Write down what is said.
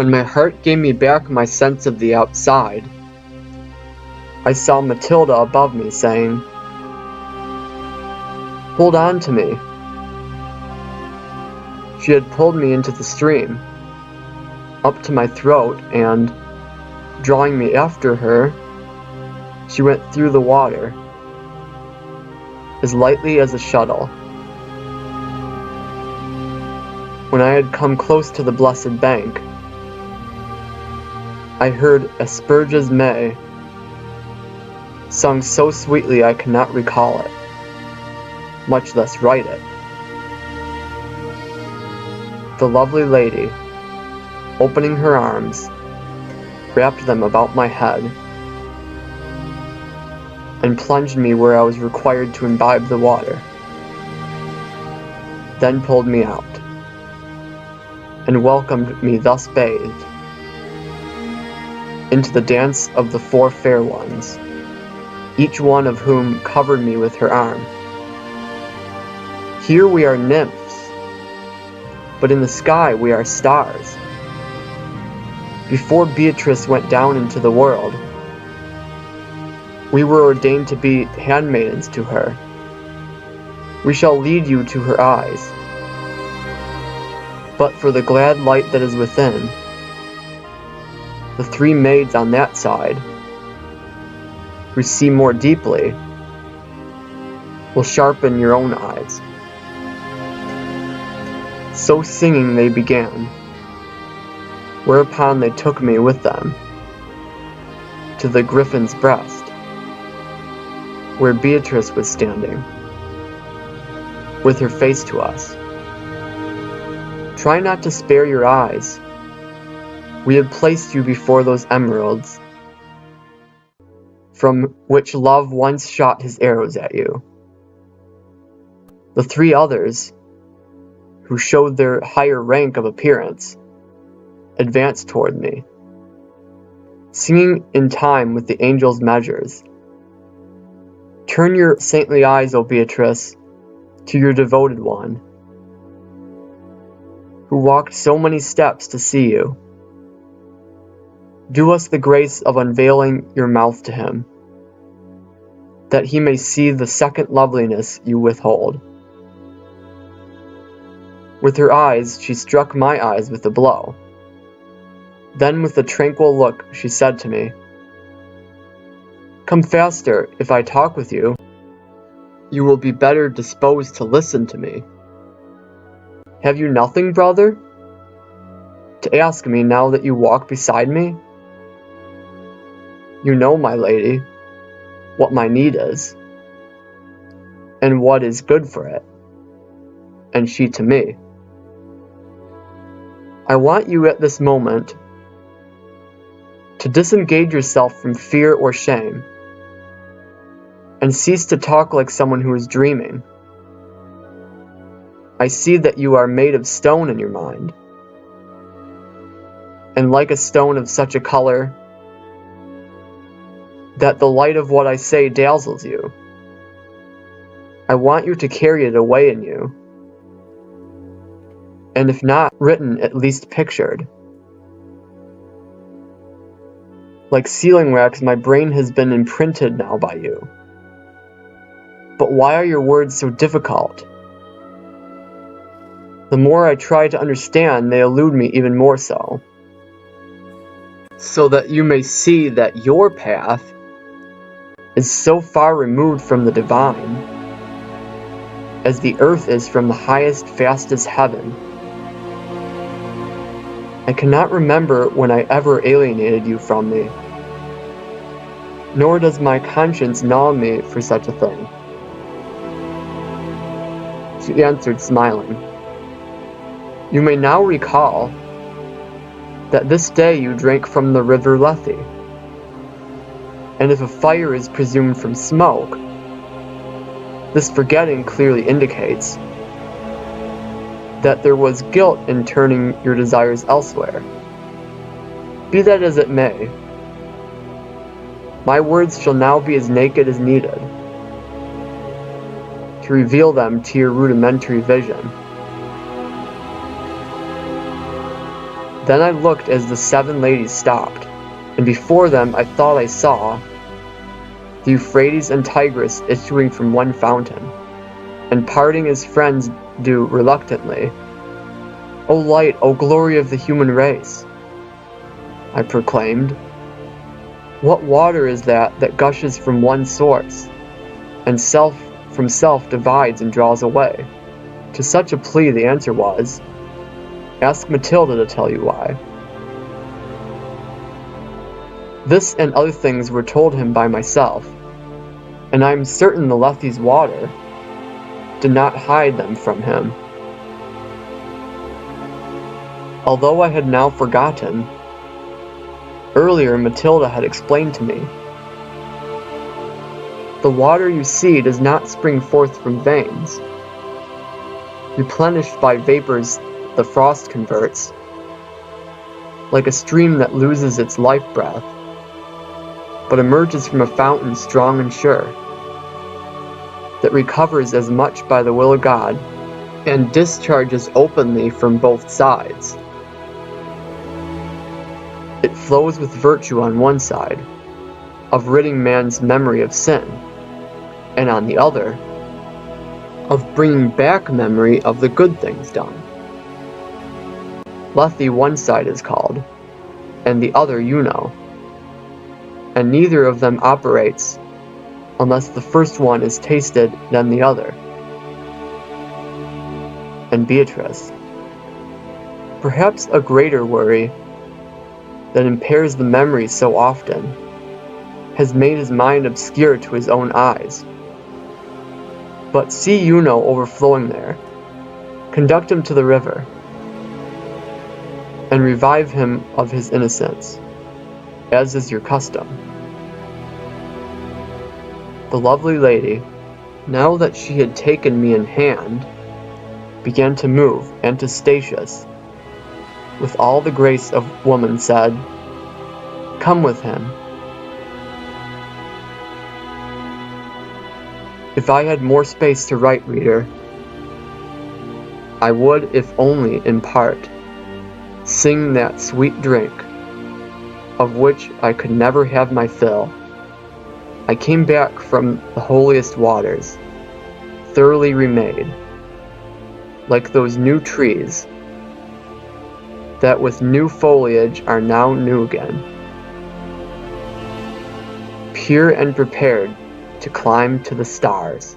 When my heart gave me back my sense of the outside, I saw Matilda above me saying, "Hold on to me." She had pulled me into the stream, up to my throat, and, drawing me after her, she went through the water, as lightly as a shuttle. When I had come close to the blessed bank, I heard Asperge's May, sung so sweetly I cannot recall it, much less write it. The lovely lady, opening her arms, wrapped them about my head, and plunged me where I was required to imbibe the water, then pulled me out, and welcomed me thus bathed into the dance of the four fair ones, each one of whom covered me with her arm. Here we are nymphs, but in the sky we are stars. Before Beatrice went down into the world, we were ordained to be handmaidens to her. We shall lead you to her eyes. But for the glad light that is within, the three maids on that side, who see more deeply, will sharpen your own eyes. So singing they began, whereupon they took me with them to the griffin's breast, where Beatrice was standing, with her face to us. Try not to spare your eyes. We have placed you before those emeralds, from which love once shot his arrows at you. The three others, who showed their higher rank of appearance, advanced toward me, singing in time with the angels' measures. Turn your saintly eyes, O Beatrice, to your devoted one, who walked so many steps to see you. Do us the grace of unveiling your mouth to him, that he may see the second loveliness you withhold. With her eyes she struck my eyes with a blow. Then with a tranquil look she said to me, "Come faster, if I talk with you, you will be better disposed to listen to me. Have you nothing, brother, to ask me now that you walk beside me? You know, my lady, what my need is, and what is good for it." And she to me, "I want you at this moment to disengage yourself from fear or shame, and cease to talk like someone who is dreaming. I see that you are made of stone in your mind, and like a stone of such a color that the light of what I say dazzles you. I want you to carry it away in you, and if not written, at least pictured. Like sealing wax, my brain has been imprinted now by you. But why are your words so difficult? The more I try to understand, they elude me even more so. So that you may see that your path is so far removed from the divine, as the earth is from the highest, fastest heaven. I cannot remember when I ever alienated you from me, nor does my conscience gnaw me for such a thing." She answered, smiling, "You may now recall that this day you drank from the River Lethe, and if a fire is presumed from smoke, this forgetting clearly indicates that there was guilt in turning your desires elsewhere. Be that as it may, my words shall now be as naked as needed, to reveal them to your rudimentary vision. Then I looked as the 7 ladies stopped, and before them I thought I saw the Euphrates and Tigris issuing from one fountain, and parting as friends do reluctantly. "O light, O glory of the human race!" I proclaimed. "What water is that gushes from one source, and self from self divides and draws away?" To such a plea the answer was, "Ask Matilda to tell you why." This and other things were told him by myself, and I am certain the Lethe's water did not hide them from him. Although I had now forgotten, earlier Matilda had explained to me, "The water you see does not spring forth from veins, replenished by vapors the frost converts, like a stream that loses its life breath, but emerges from a fountain strong and sure, that recovers as much by the will of God, and discharges openly from both sides. It flows with virtue on one side, of ridding man's memory of sin, and on the other, of bringing back memory of the good things done. Lethe one side is called, and the other you know, and neither of them operates unless the first one is tasted, then the other." And Beatrice, perhaps a greater worry that impairs the memory so often, has made his mind obscure to his own eyes. But see Juno overflowing there, conduct him to the river, and revive him of his innocence, as is your custom. The lovely lady, now that she had taken me in hand, began to move, and Anastasius, with all the grace of woman, said, "Come with him." If I had more space to write, reader, I would, if only in part, sing that sweet drink, of which I could never have my fill. I came back from the holiest waters, thoroughly remade, like those new trees that with new foliage are now new again, pure and prepared to climb to the stars.